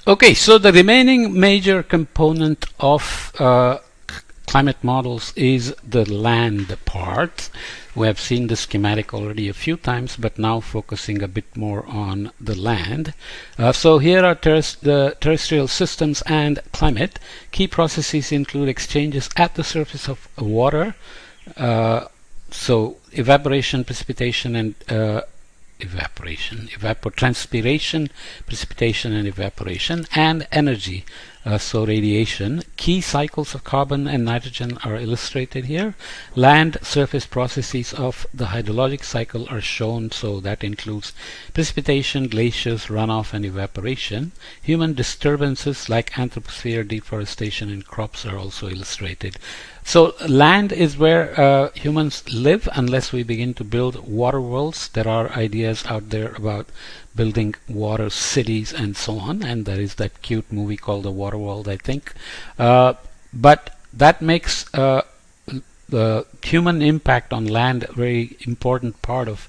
Okay, so the remaining major component of climate models is the land part. We have seen the schematic already a few times, but now focusing a bit more on the land. So here are the terrestrial systems and climate. Key processes include exchanges at the surface of water, so evaporation, precipitation, and evapotranspiration, precipitation and evaporation, and energy, so radiation. Key cycles of carbon and nitrogen are illustrated here. Land surface processes of the hydrologic cycle are shown, so that includes precipitation, glaciers, runoff, and evaporation. Human disturbances like anthroposphere, deforestation, and crops are also illustrated. So land is where humans live unless we begin to build water worlds. There are ideas out there about building water cities and so on, and there is that cute movie called The Water World, I think. But that makes the human impact on land a very important part of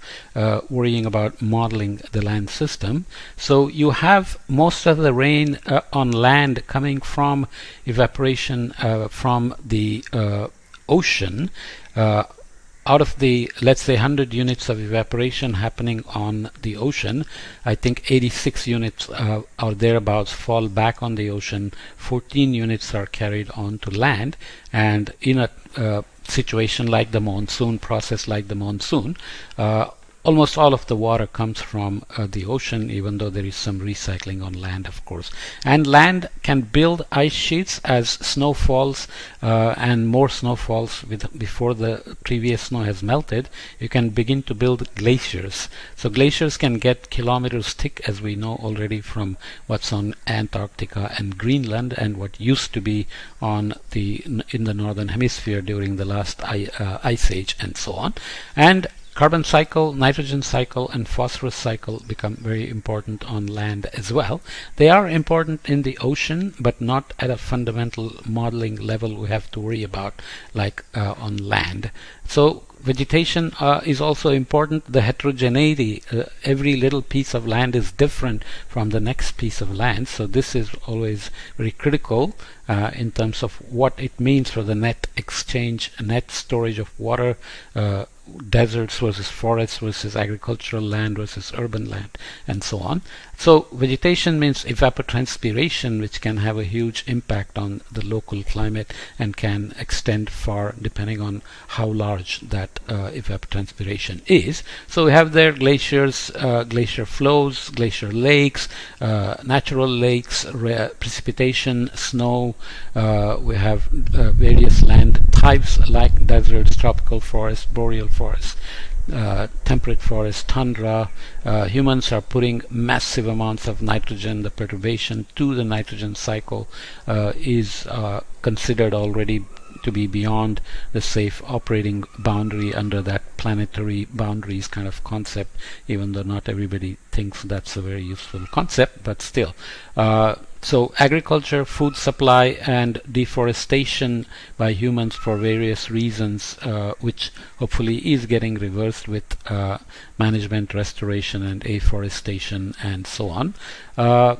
worrying about modeling the land system. So you have most of the rain on land coming from evaporation from the ocean. Out of the, let's say, 100 units of evaporation happening on the ocean, I think 86 units or thereabouts fall back on the ocean, 14 units are carried on to land, and in a situation like the monsoon, process like the monsoon, almost all of the water comes from the ocean, even though there is some recycling on land, of course. And land can build ice sheets as snow falls, and more snow falls before the previous snow has melted. You can begin to build glaciers. So glaciers can get kilometers thick, as we know already from what's on Antarctica and Greenland, and what used to be on in the northern hemisphere during the last ice age, and so on. And carbon cycle, nitrogen cycle, and phosphorus cycle become very important on land as well. They are important in the ocean, but not at a fundamental modeling level we have to worry about like on land. So vegetation is also important. The heterogeneity, every little piece of land is different from the next piece of land, so this is always very critical in terms of what it means for the net exchange, net storage of water, deserts versus forests versus agricultural land versus urban land, and so on. So vegetation means evapotranspiration, which can have a huge impact on the local climate and can extend far depending on how large that evapotranspiration is. So we have there glaciers, glacier flows, glacier lakes, natural lakes, precipitation, snow. We have various land types like deserts, tropical forests, boreal forests, temperate forest, tundra. Humans are putting massive amounts of nitrogen. The perturbation to the nitrogen cycle is considered already to be beyond the safe operating boundary under that planetary boundaries kind of concept, even though not everybody thinks that's a very useful concept, but still. So agriculture, food supply, and deforestation by humans for various reasons, which hopefully is getting reversed with management, restoration, and afforestation, and so on.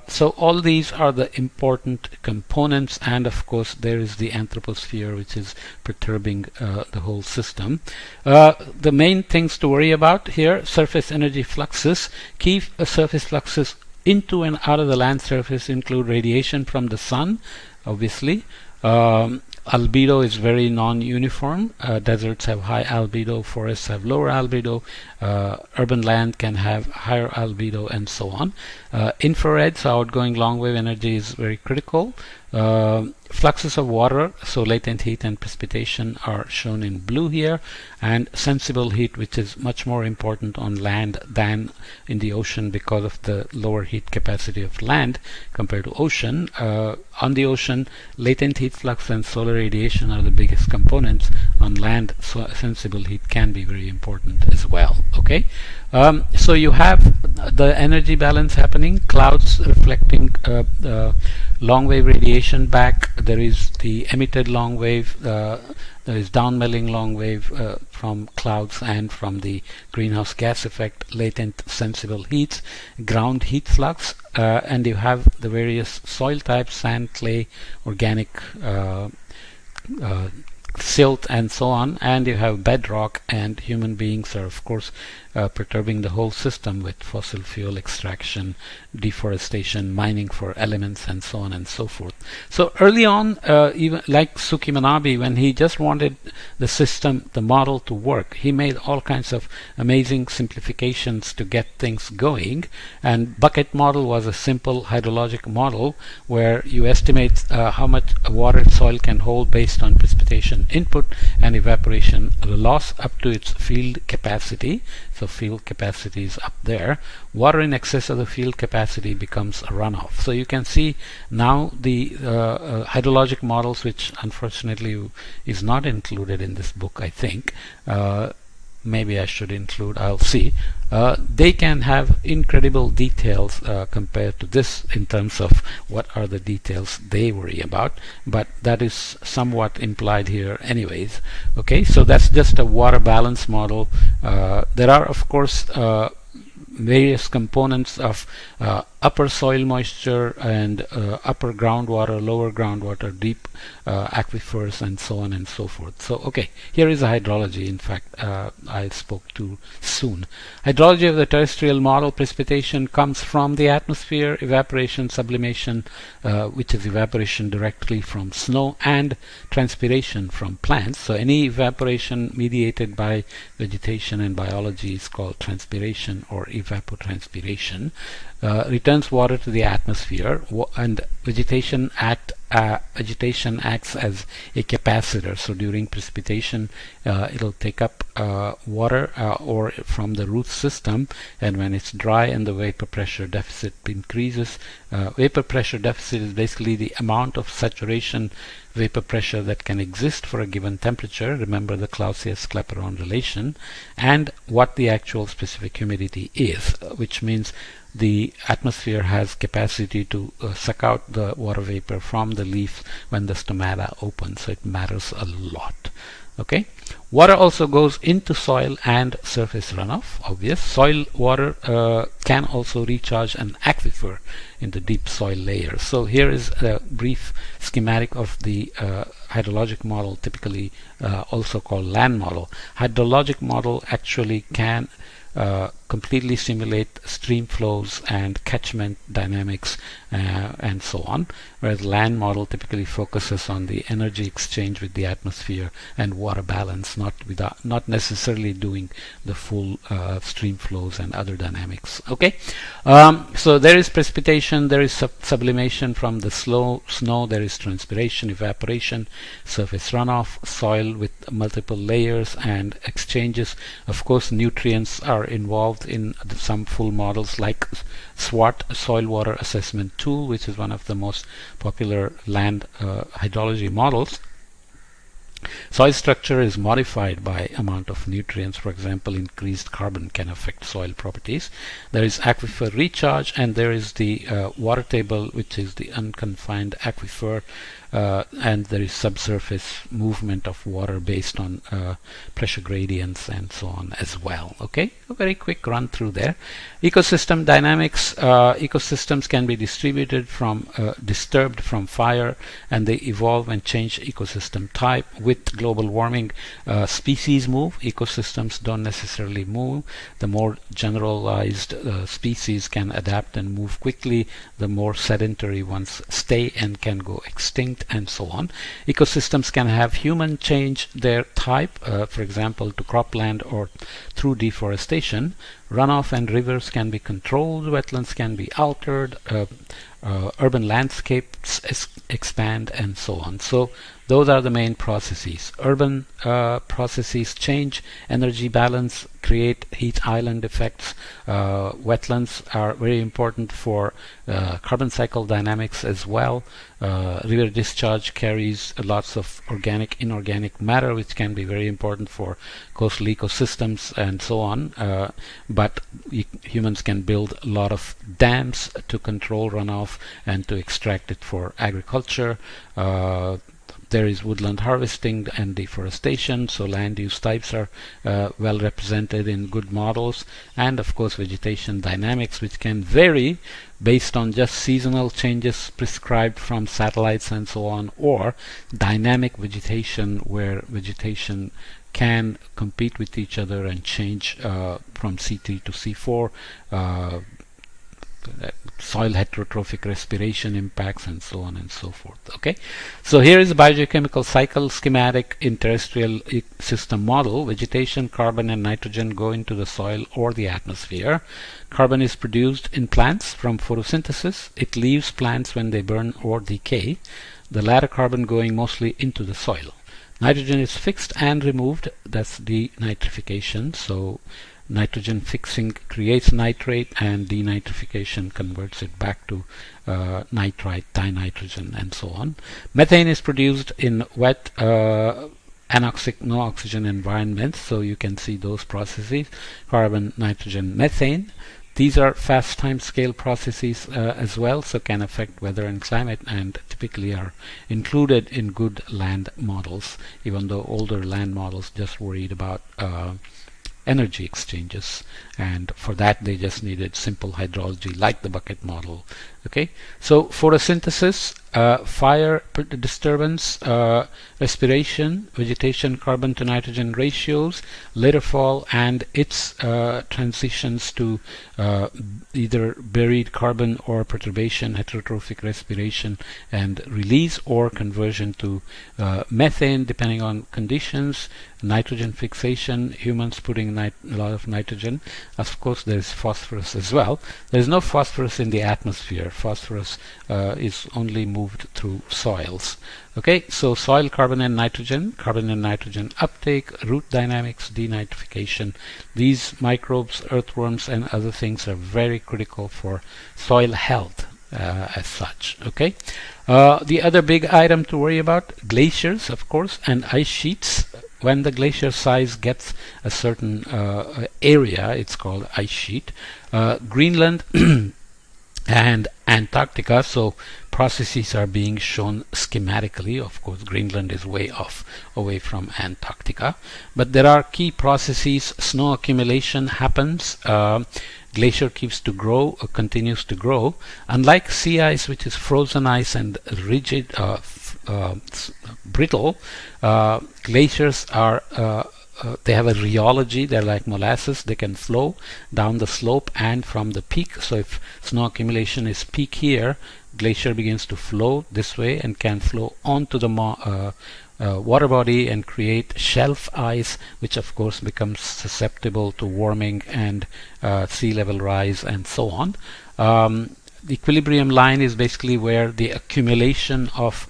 So all these are the important components, and of course there is the anthroposphere, which is perturbing the whole system. The main things to worry about here: surface energy fluxes. Key surface fluxes into and out of the land surface include radiation from the sun, obviously. Albedo is very non-uniform. Deserts have high albedo, forests have lower albedo, urban land can have higher albedo, and so on. Infrared, so outgoing long wave energy, is very critical. Fluxes of water, so latent heat and precipitation, are shown in blue here, and sensible heat, which is much more important on land than in the ocean because of the lower heat capacity of land compared to ocean. On the ocean, latent heat flux and solar radiation are the biggest components. On land, so sensible heat can be very important as well. Okay, so you have the energy balance happening, clouds reflecting long wave radiation back. There is the emitted long wave, There is downwelling long wave from clouds and from the greenhouse gas effect, latent sensible heats, ground heat flux, and you have the various soil types: sand, clay, organic, silt, and so on, and you have bedrock, and human beings are of course perturbing the whole system with fossil fuel extraction, deforestation, mining for elements, and so on and so forth. So early on, even like Suki Manabe, when he just wanted the system, the model to work, he made all kinds of amazing simplifications to get things going. And bucket model was a simple hydrologic model where you estimate how much water soil can hold based on precipitation input and evaporation loss up to its field capacity. So field capacity is up there. Water in excess of the field capacity becomes a runoff. So you can see now the hydrologic models, which unfortunately is not included in this book, I think. Maybe I should include, I'll see. They can have incredible details compared to this in terms of what are the details they worry about, but that is somewhat implied here anyways. Okay, so that's just a water balance model. There are of course various components of upper soil moisture and upper groundwater, lower groundwater, deep aquifers, and so on and so forth. So okay, here is a hydrology. In fact, I spoke too soon. Hydrology of the terrestrial model: precipitation comes from the atmosphere, evaporation, sublimation, which is evaporation directly from snow, and transpiration from plants. So any evaporation mediated by vegetation and biology is called transpiration or evapotranspiration. Returns water to the atmosphere, and vegetation acts as a capacitor. So during precipitation, it'll take up water or from the root system, and when it's dry and the vapor pressure deficit increases, vapor pressure deficit is basically the amount of saturation vapor pressure that can exist for a given temperature. Remember the Clausius-Clapeyron relation, and what the actual specific humidity is, which means the atmosphere has capacity to suck out the water vapor from the leaf when the stomata open, so it matters a lot. Okay, water also goes into soil and surface runoff. Obvious. Soil water can also recharge an aquifer in the deep soil layers. So here is a brief schematic of the hydrologic model, typically also called land model. Hydrologic model actually can completely simulate stream flows and catchment dynamics and so on, whereas land model typically focuses on the energy exchange with the atmosphere and water balance, not necessarily doing the full stream flows and other dynamics. Okay, so there is precipitation, there is sublimation from the snow, there is transpiration, evaporation, surface runoff, soil with multiple layers and exchanges. Of course, nutrients are involved in some full models like SWOT, Soil Water Assessment Tool, which is one of the most popular land hydrology models. Soil structure is modified by amount of nutrients. For example, increased carbon can affect soil properties. There is aquifer recharge, and there is the water table, which is the unconfined aquifer, and there is subsurface movement of water based on pressure gradients and so on as well. Okay, a very quick run through there. Ecosystem dynamics. Ecosystems can be distributed from disturbed from fire, and they evolve and change ecosystem type. With global warming, species move, ecosystems don't necessarily move. The more generalized species can adapt and move quickly, the more sedentary ones stay and can go extinct, and so on. Ecosystems can have human change their type, for example, to cropland or through deforestation. Runoff and rivers can be controlled, wetlands can be altered, urban landscapes expand, and so on. So those are the main processes. Urban processes change energy balance, create heat island effects. Wetlands are very important for carbon cycle dynamics as well. River discharge carries lots of organic, inorganic matter, which can be very important for coastal ecosystems and so on. But humans can build a lot of dams to control runoff and to extract it for agriculture. there is woodland harvesting and deforestation, so land use types are well represented in good models, and of course vegetation dynamics, which can vary based on just seasonal changes prescribed from satellites and so on, or dynamic vegetation where vegetation can compete with each other and change from C3 to C4, soil heterotrophic respiration impacts, and so on and so forth. Okay, so here is a biochemical cycle schematic in terrestrial system model. Vegetation, carbon and nitrogen go into the soil or the atmosphere. Carbon is produced in plants from photosynthesis. It leaves plants when they burn or decay, the latter carbon going mostly into the soil. Nitrogen is fixed and removed, that's denitrification. So nitrogen fixing creates nitrate, and denitrification converts it back to nitrite, dinitrogen, and so on. Methane is produced in wet anoxic, no oxygen environments, so you can see those processes: carbon, nitrogen, methane. These are fast time scale processes as well, so can affect weather and climate, and typically are included in good land models, even though older land models just worried about energy exchanges, and for that they just needed simple hydrology like the bucket model. Okay, so photosynthesis, fire disturbance, respiration, vegetation carbon to nitrogen ratios, litter fall and its transitions to either buried carbon or perturbation, heterotrophic respiration and release, or conversion to methane depending on conditions, nitrogen fixation, humans putting a lot of nitrogen. Of course there is phosphorus as well. There is no phosphorus in the atmosphere. Phosphorus is only moved through soils. Okay, so soil carbon and nitrogen uptake, root dynamics, denitrification. These microbes, earthworms and other things are very critical for soil health as such. Okay, the other big item to worry about, glaciers of course, and ice sheets. When the glacier size gets a certain area, it's called ice sheet. Greenland and Antarctica, so processes are being shown schematically. Of course Greenland is way off away from Antarctica, but there are key processes. Snow accumulation happens, glacier keeps to grow, continues to grow. Unlike sea ice, which is frozen ice and rigid, brittle, glaciers are they have a rheology. They're like molasses. They can flow down the slope and from the peak. So if snow accumulation is peak here, glacier begins to flow this way and can flow onto the water body and create shelf ice, which of course becomes susceptible to warming and sea level rise and so on. The equilibrium line is basically where the accumulation of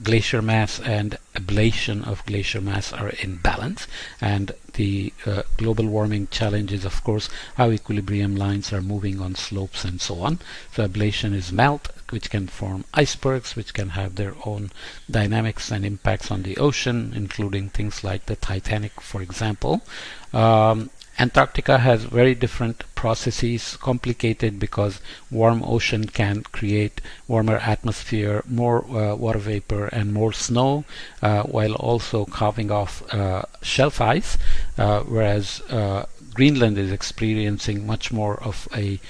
glacier mass and ablation of glacier mass are in balance, and the global warming challenge is of course how equilibrium lines are moving on slopes and so on. So ablation is melt, which can form icebergs, which can have their own dynamics and impacts on the ocean, including things like the Titanic, for example. Antarctica has very different processes, complicated because warm ocean can create warmer atmosphere, more water vapor and more snow, while also carving off shelf ice, whereas Greenland is experiencing much more of a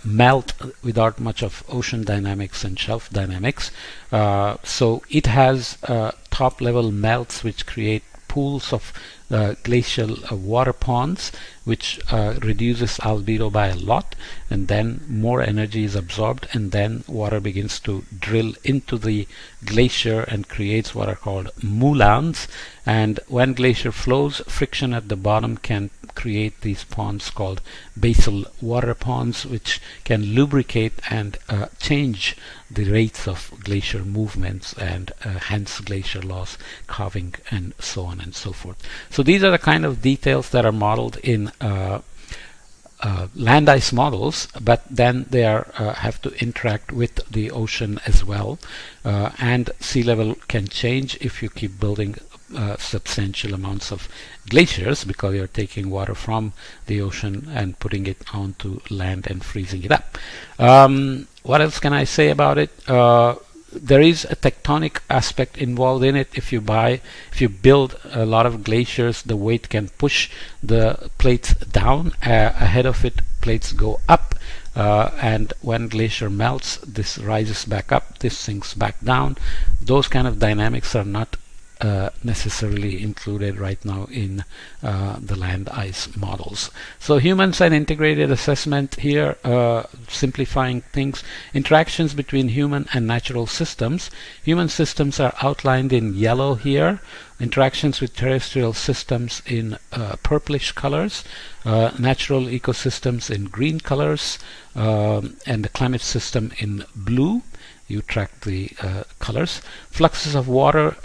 melt without much of ocean dynamics and shelf dynamics. So it has top level melts which create pools of glacial water ponds, which reduces albedo by a lot, and then more energy is absorbed, and then water begins to drill into the glacier and creates what are called moulins. And when glacier flows, friction at the bottom can create these ponds called basal water ponds, which can lubricate and change the rates of glacier movements, and hence glacier loss, calving, and so on and so forth. So these are the kind of details that are modeled in land ice models, but then they are have to interact with the ocean as well, and sea level can change if you keep building substantial amounts of glaciers, because you're taking water from the ocean and putting it onto land and freezing it up. What else can I say about it? there is a tectonic aspect involved in it. If you build a lot of glaciers, the weight can push the plates down. Ahead of it, plates go up, and when glacier melts, this rises back up, this sinks back down. Those kind of dynamics are not necessarily included right now in the land ice models. So humans and integrated assessment here, simplifying things. Interactions between human and natural systems. Human systems are outlined in yellow here. Interactions with terrestrial systems in purplish colors, natural ecosystems in green colors, and the climate system in blue. You track the colors. Fluxes of water,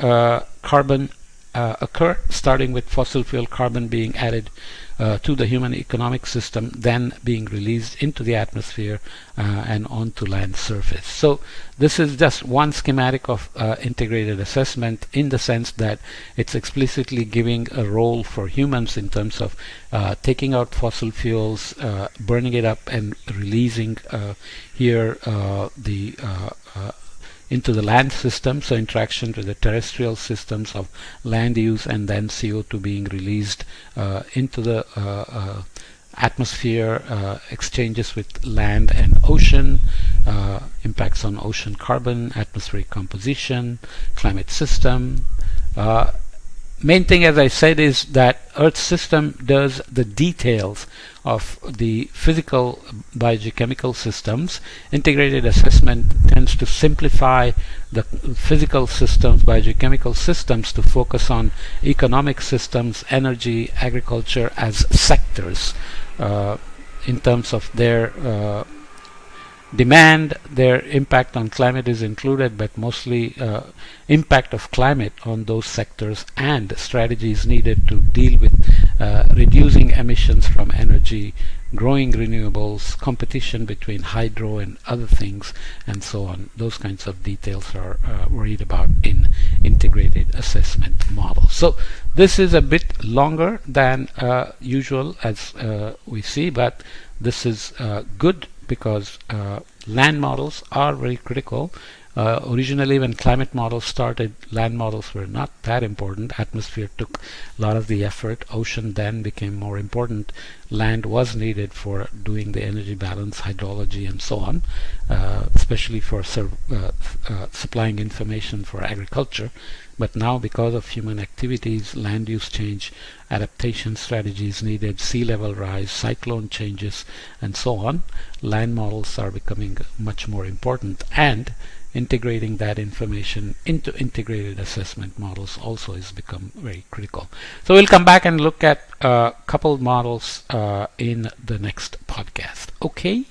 carbon occur, starting with fossil fuel carbon being added to the human economic system, then being released into the atmosphere and onto land surface. So this is just one schematic of integrated assessment, in the sense that it's explicitly giving a role for humans in terms of taking out fossil fuels, burning it up, and releasing here into the land system. So interaction with the terrestrial systems of land use, and then CO2 being released into the atmosphere, exchanges with land and ocean, impacts on ocean carbon, atmospheric composition, climate system. Main thing, as I said, is that Earth system does the details of the physical biochemical systems. Integrated assessment tends to simplify the physical systems, biochemical systems, to focus on economic systems, energy, agriculture as sectors in terms of their demand. Their impact on climate is included, but mostly impact of climate on those sectors and strategies needed to deal with reducing emissions from energy, growing renewables, competition between hydro and other things, and so on. Those kinds of details are worried about in integrated assessment models. So this is a bit longer than usual, as we see, but this is good, because land models are very critical. Originally, when climate models started, land models were not that important. Atmosphere took a lot of the effort. Ocean then became more important. Land was needed for doing the energy balance, hydrology, and so on, especially for supplying information for agriculture. But now, because of human activities, land use change, adaptation strategies needed, sea level rise, cyclone changes, and so on, land models are becoming much more important, and integrating that information into integrated assessment models also has become very critical. So we'll come back and look at a couple models in the next podcast. Okay.